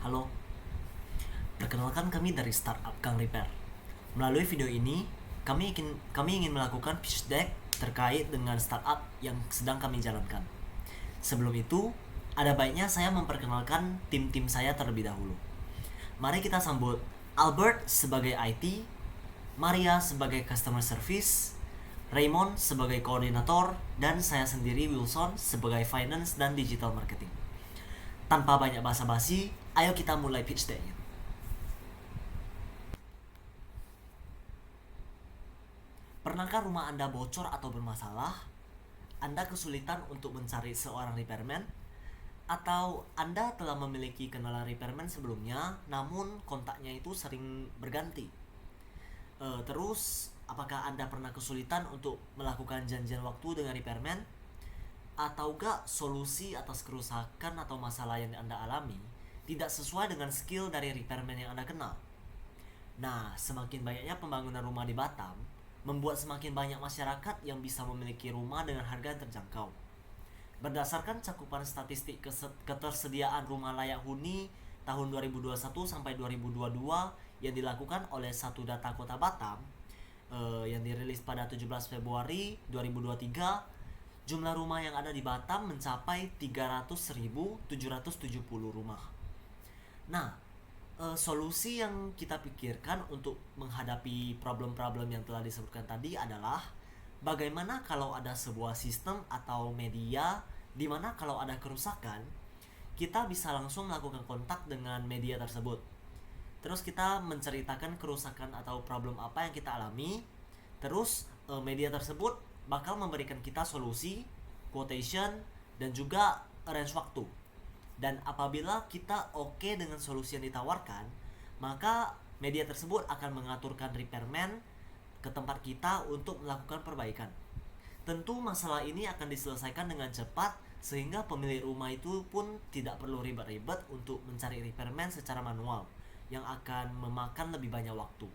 Halo, perkenalkan kami dari startup Kang Repair. Melalui video ini, kami ingin melakukan pitch deck terkait dengan startup yang sedang kami jalankan. Sebelum itu, ada baiknya saya memperkenalkan tim-tim saya terlebih dahulu. Mari kita sambut Albert sebagai IT, Maria sebagai Customer Service, Raymond sebagai koordinator, dan saya sendiri Wilson sebagai Finance dan Digital Marketing. Tanpa banyak basa-basi, ayo kita mulai pitch deck-nya. Pernahkah rumah Anda bocor atau bermasalah? Anda kesulitan untuk mencari seorang repairman? Atau Anda telah memiliki kenalan repairman sebelumnya, namun kontaknya itu sering berganti? Terus, apakah Anda pernah kesulitan untuk melakukan janjian waktu dengan repairman? Atau gak solusi atas kerusakan atau masalah yang Anda alami tidak sesuai dengan skill dari repairman yang Anda kenal? Nah, semakin banyaknya pembangunan rumah di Batam, membuat semakin banyak masyarakat yang bisa memiliki rumah dengan harga yang terjangkau. Berdasarkan cakupan statistik ketersediaan rumah layak huni tahun 2021 sampai 2022 yang dilakukan oleh Satu Data Kota Batam, yang dirilis pada 17 Februari 2023, jumlah rumah yang ada di Batam mencapai 300.770 rumah. Nah, solusi yang kita pikirkan untuk menghadapi problem-problem yang telah disebutkan tadi adalah bagaimana kalau ada sebuah sistem atau media di mana kalau ada kerusakan, kita bisa langsung melakukan kontak dengan media tersebut. Terus kita menceritakan kerusakan atau problem apa yang kita alami. Terus media tersebut bakal memberikan kita solusi, quotation, dan juga arrange waktu. Dan apabila kita oke dengan solusi yang ditawarkan, maka media tersebut akan mengaturkan repairman ke tempat kita untuk melakukan perbaikan. Tentu masalah ini akan diselesaikan dengan cepat sehingga pemilik rumah itu pun tidak perlu ribet-ribet untuk mencari repairman secara manual yang akan memakan lebih banyak waktu.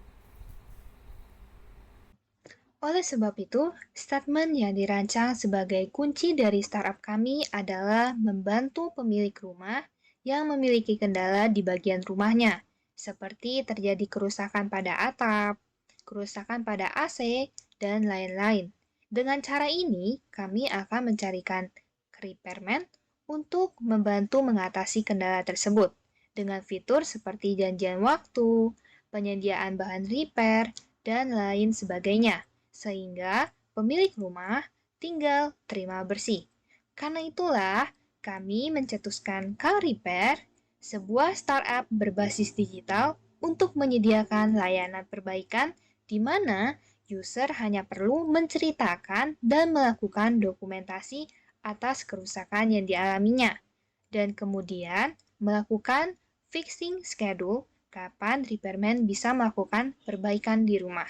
Oleh sebab itu, statement yang dirancang sebagai kunci dari startup kami adalah membantu pemilik rumah yang memiliki kendala di bagian rumahnya, seperti terjadi kerusakan pada atap, kerusakan pada AC, dan lain-lain. Dengan cara ini, kami akan mencarikan repairman untuk membantu mengatasi kendala tersebut dengan fitur seperti janjian waktu, penyediaan bahan repair, dan lain sebagainya sehingga pemilik rumah tinggal terima bersih. Karena itulah, kami mencetuskan Car Repair, sebuah startup berbasis digital untuk menyediakan layanan perbaikan di mana user hanya perlu menceritakan dan melakukan dokumentasi atas kerusakan yang dialaminya, dan kemudian melakukan fixing schedule kapan repairman bisa melakukan perbaikan di rumah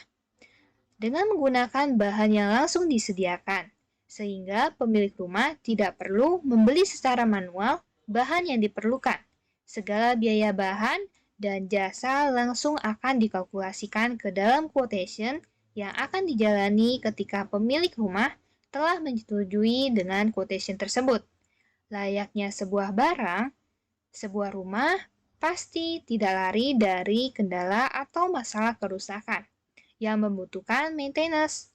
dengan menggunakan bahan yang langsung disediakan, sehingga pemilik rumah tidak perlu membeli secara manual bahan yang diperlukan. Segala biaya bahan dan jasa langsung akan dikalkulasikan ke dalam quotation yang akan dijalani ketika pemilik rumah telah menyetujui dengan quotation tersebut. Layaknya sebuah barang, sebuah rumah pasti tidak lari dari kendala atau masalah kerusakan yang membutuhkan maintenance.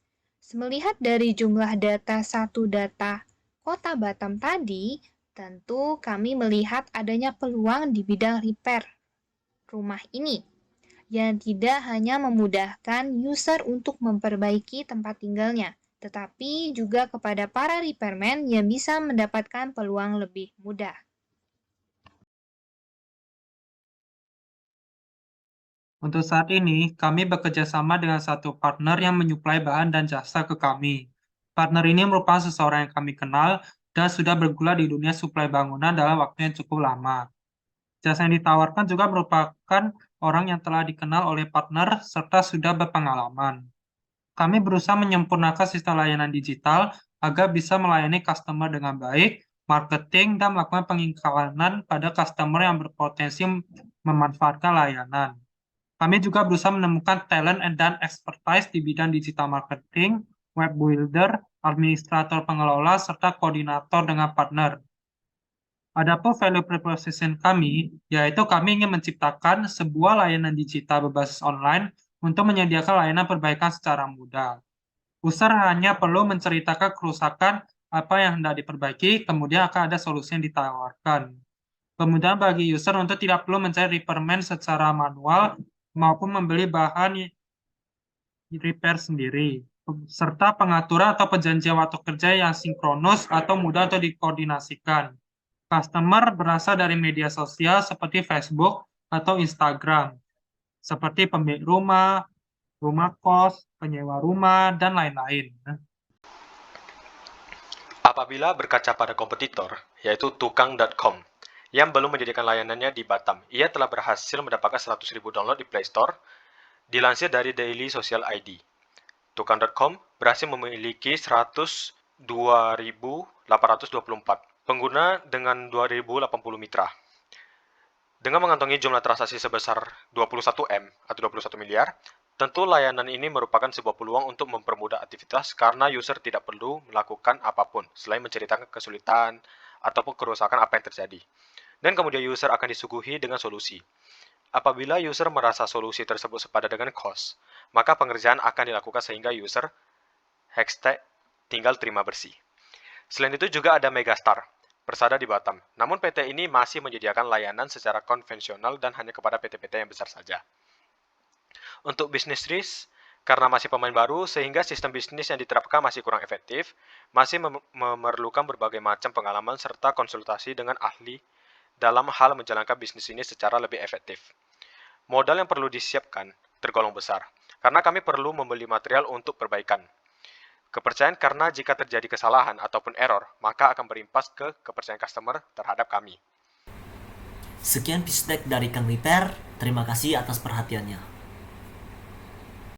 Melihat dari jumlah data satu data Kota Batam tadi, tentu kami melihat adanya peluang di bidang repair rumah ini yang tidak hanya memudahkan user untuk memperbaiki tempat tinggalnya, tetapi juga kepada para repairman yang bisa mendapatkan peluang lebih mudah. Untuk saat ini, kami bekerja sama dengan satu partner yang menyuplai bahan dan jasa ke kami. Partner ini merupakan seseorang yang kami kenal dan sudah bergulat di dunia suplai bangunan dalam waktu yang cukup lama. Jasa yang ditawarkan juga merupakan orang yang telah dikenal oleh partner serta sudah berpengalaman. Kami berusaha menyempurnakan sistem layanan digital agar bisa melayani customer dengan baik, marketing, dan melakukan pengiklanan pada customer yang berpotensi memanfaatkan layanan. Kami juga berusaha menemukan talent dan expertise di bidang digital marketing, web builder, administrator pengelola, serta koordinator dengan partner. Adapun value proposition kami, yaitu kami ingin menciptakan sebuah layanan digital berbasis online untuk menyediakan layanan perbaikan secara mudah. User hanya perlu menceritakan kerusakan apa yang hendak diperbaiki, kemudian akan ada solusi yang ditawarkan. Kemudian bagi user untuk tidak perlu mencari repairman secara manual maupun membeli bahan repair sendiri, serta pengaturan atau perjanjian waktu kerja yang sinkronus atau mudah untuk dikoordinasikan. Customer berasal dari media sosial seperti Facebook atau Instagram, seperti pemilik rumah, rumah kos, penyewa rumah, dan lain-lain. Apabila berkaca pada kompetitor, yaitu Tukang.com, yang belum menyediakan layanannya di Batam, ia telah berhasil mendapatkan 100.000 download di Play Store, dilansir dari Daily Social ID. Tukang.com berhasil memiliki 102.824 pengguna dengan 2.080 mitra. Dengan mengantongi jumlah transaksi sebesar 21 M atau 21 miliar, tentu layanan ini merupakan sebuah peluang untuk mempermudah aktivitas karena user tidak perlu melakukan apapun selain menceritakan kesulitan ataupun kerusakan apa yang terjadi. Dan kemudian user akan disuguhi dengan solusi. Apabila user merasa solusi tersebut sepadan dengan cost, maka pengerjaan akan dilakukan sehingga user hashtag tinggal terima bersih. Selain itu juga ada Megastar, bersada di Batam. Namun PT ini masih menyediakan layanan secara konvensional dan hanya kepada PT-PT yang besar saja. Untuk bisnis risk, karena masih pemain baru sehingga sistem bisnis yang diterapkan masih kurang efektif, masih memerlukan berbagai macam pengalaman serta konsultasi dengan ahli dalam hal menjalankan bisnis ini secara lebih efektif. Modal yang perlu disiapkan tergolong besar, karena kami perlu membeli material untuk perbaikan. Kepercayaan karena jika terjadi kesalahan ataupun error, maka akan berimpas ke kepercayaan customer terhadap kami. Sekian feedback dari Kang Repair, terima kasih atas perhatiannya.